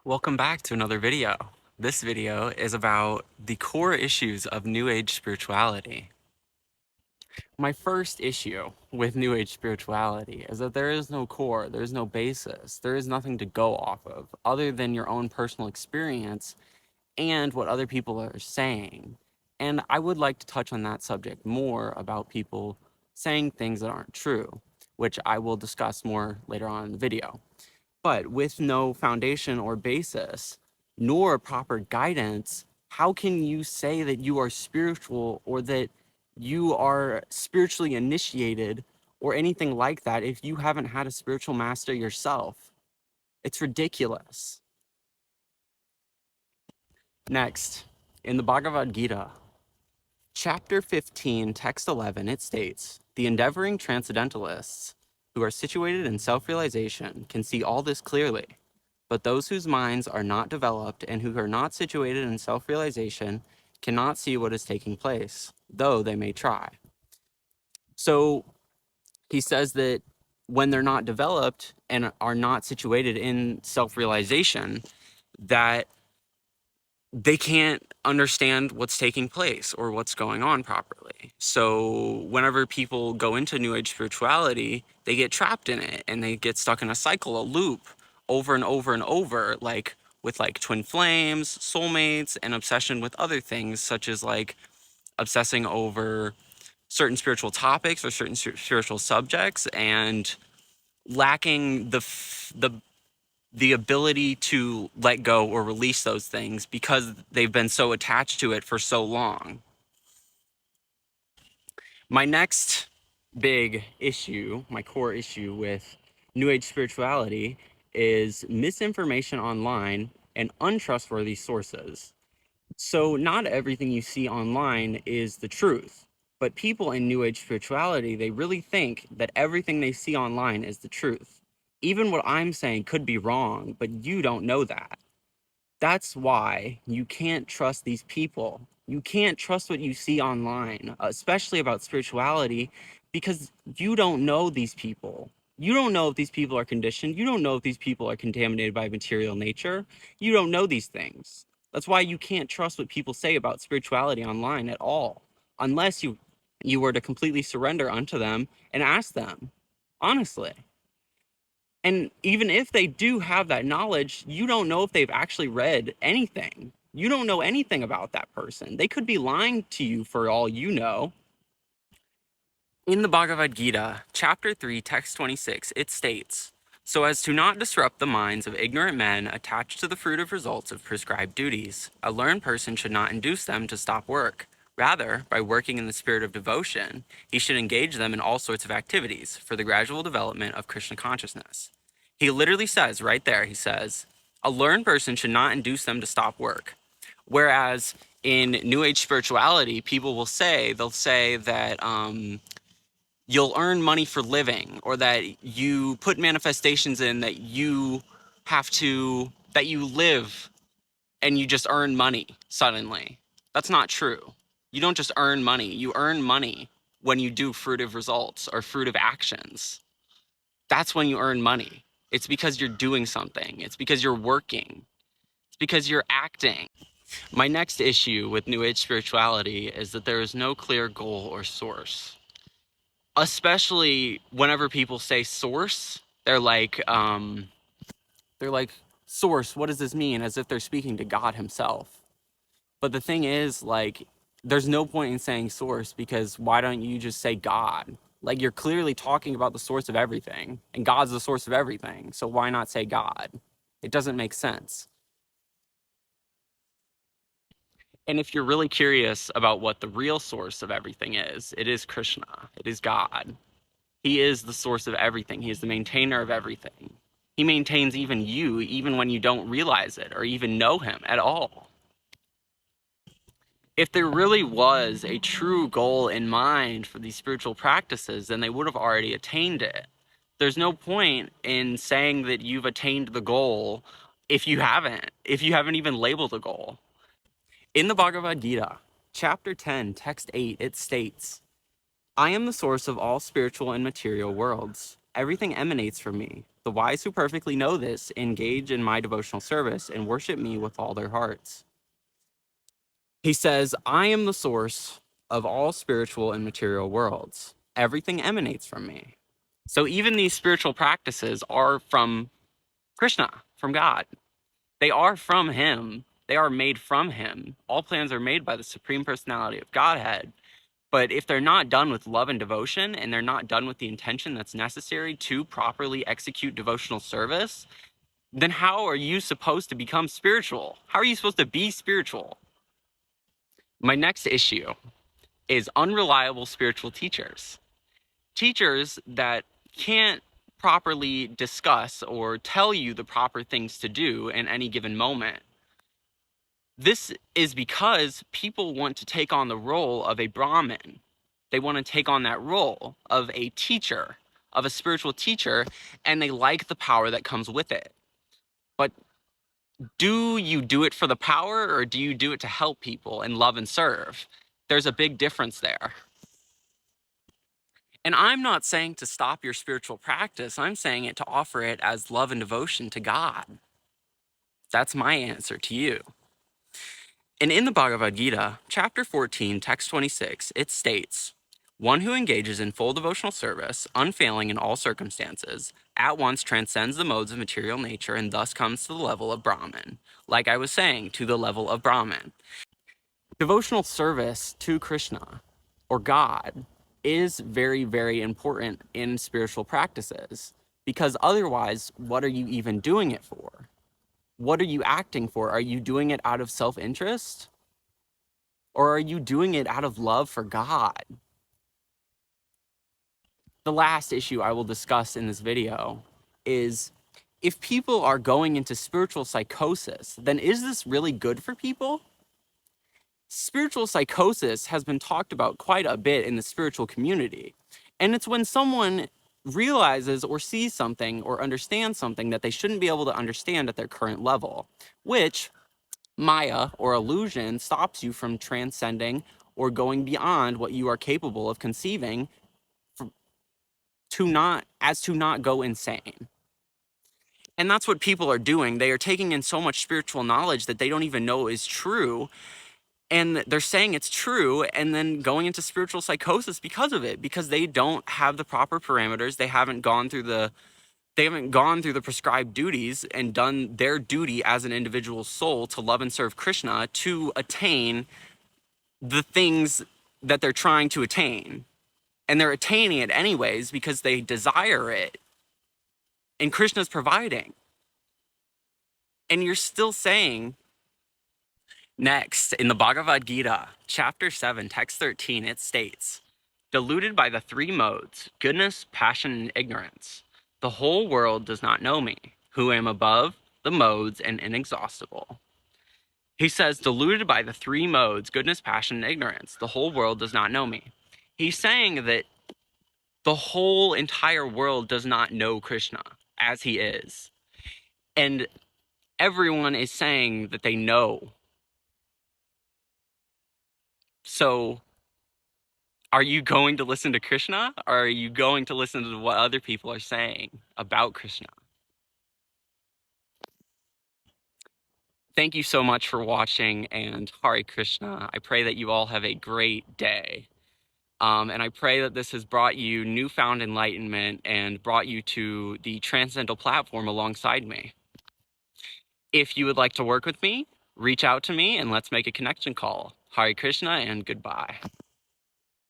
Welcome back to another video. This video is about the core issues of New Age spirituality. My first issue with New Age spirituality is that there is no core, there is no basis, there is nothing to go off of other than your own personal experience and what other people are saying. And I would like to touch on that subject more about people saying things that aren't true, which I will discuss more later on in the video. But with no foundation or basis, nor proper guidance, how can you say that you are spiritual or that you are spiritually initiated or anything like that if you haven't had a spiritual master yourself? It's ridiculous. Next, in the Bhagavad Gita, chapter 15, text 11, it states, "The endeavoring transcendentalists who are situated in self-realization can see all this clearly. But those whose minds are not developed and who are not situated in self-realization cannot see what is taking place, though they may try." So he says that when they're not developed and are not situated in self-realization, that they can't understand what's taking place or what's going on properly. So whenever people go into New Age spirituality, they get trapped in it and they get stuck in a cycle, a loop, over and over and over, like with like twin flames, soulmates, and obsession with other things, such as like obsessing over certain spiritual topics or certain spiritual subjects and lacking the ability to let go or release those things because they've been so attached to it for so long. My next big issue, my core issue with New Age spirituality is misinformation online and untrustworthy sources. So not everything you see online is the truth, but people in New Age spirituality, they really think that everything they see online is the truth. Even what I'm saying could be wrong, but you don't know that. That's why you can't trust these people. You can't trust what you see online, especially about spirituality, because you don't know these people. You don't know if these people are conditioned. You don't know if these people are contaminated by material nature. You don't know these things. That's why you can't trust what people say about spirituality online at all, unless you were to completely surrender unto them and ask them, honestly. And even if they do have that knowledge, you don't know if they've actually read anything. You don't know anything about that person. They could be lying to you for all you know. In the Bhagavad Gita, chapter 3, text 26, it states, "So as to not disrupt the minds of ignorant men attached to the fruitive results of prescribed duties, a learned person should not induce them to stop work. Rather, by working in the spirit of devotion, he should engage them in all sorts of activities for the gradual development of Krishna consciousness." He literally says right there, he says, a learned person should not induce them to stop work. Whereas in New Age spirituality, people will say, they'll say that you'll earn money for living, or that you put manifestations in that you have to, that you live and you just earn money suddenly. That's not true. You don't just earn money. You earn money when you do fruitive results or fruitive actions. That's when you earn money. It's because you're doing something. It's because you're working. It's because you're acting. My next issue with New Age spirituality is that there is no clear goal or source. Especially whenever people say source, they're like, source, what does this mean? As if they're speaking to God himself. But the thing is, like, there's no point in saying source, because why don't you just say God? Like, you're clearly talking about the source of everything, and God's the source of everything. So why not say God? It doesn't make sense. And if you're really curious about what the real source of everything is, it is Krishna. It is God. He is the source of everything. He is the maintainer of everything. He maintains even you, even when you don't realize it or even know him at all. If there really was a true goal in mind for these spiritual practices, then they would have already attained it. There's no point in saying that you've attained the goal if you haven't even labeled a goal. In the Bhagavad Gita, chapter 10, text 8, it states, "I am the source of all spiritual and material worlds. Everything emanates from me. The wise who perfectly know this engage in my devotional service and worship me with all their hearts. He says, I am the source of all spiritual and material worlds. Everything emanates from me. So even these spiritual practices are from Krishna, from God. They are from him. They are made from him. All plans are made by the Supreme Personality of Godhead. But if they're not done with love and devotion, and they're not done with the intention that's necessary to properly execute devotional service, then how are you supposed to become spiritual? How are you supposed to be spiritual? My next issue is unreliable spiritual teachers. Teachers that can't properly discuss or tell you the proper things to do in any given moment. This is because people want to take on the role of a Brahmin. They want to take on that role of a teacher, of a spiritual teacher, and they like the power that comes with it. But do you do it for the power, or do you do it to help people and love and serve? There's a big difference there. And I'm not saying to stop your spiritual practice. I'm saying it to offer it as love and devotion to God. That's my answer to you. And in the Bhagavad Gita, chapter 14, text 26, it states, one who engages in full devotional service, unfailing in all circumstances, at once transcends the modes of material nature and thus comes to the level of Brahman. Like I was saying, to the level of Brahman. Devotional service to Krishna, or God, is very, very important in spiritual practices. Because otherwise, what are you even doing it for? What are you acting for? Are you doing it out of self-interest? Or are you doing it out of love for God? The last issue I will discuss in this video is, if people are going into spiritual psychosis, then is this really good for people? Spiritual psychosis has been talked about quite a bit in the spiritual community. And it's when someone realizes or sees something or understands something that they shouldn't be able to understand at their current level, which Maya, or illusion, stops you from transcending or going beyond what you are capable of conceiving to not go insane. And that's what people are doing. They are taking in so much spiritual knowledge that they don't even know is true. And they're saying it's true and then going into spiritual psychosis because of it, because they don't have the proper parameters. They haven't gone through the prescribed duties and done their duty as an individual soul to love and serve Krishna to attain the things that they're trying to attain. And they're attaining it anyways because they desire it. And Krishna's providing. And you're still saying, next, in the Bhagavad Gita, chapter 7, text 13, it states, deluded by the three modes, goodness, passion, and ignorance, the whole world does not know me, who am above the modes and inexhaustible. He says, deluded by the three modes, goodness, passion, and ignorance, the whole world does not know me. He's saying that the whole entire world does not know Krishna as he is. And everyone is saying that they know. So are you going to listen to Krishna, or are you going to listen to what other people are saying about Krishna? Thank you so much for watching, and Hare Krishna. I pray that you all have a great day. And I pray that this has brought you newfound enlightenment and brought you to the transcendental platform alongside me. If you would like to work with me, reach out to me and let's make a connection call. Hare Krishna and goodbye.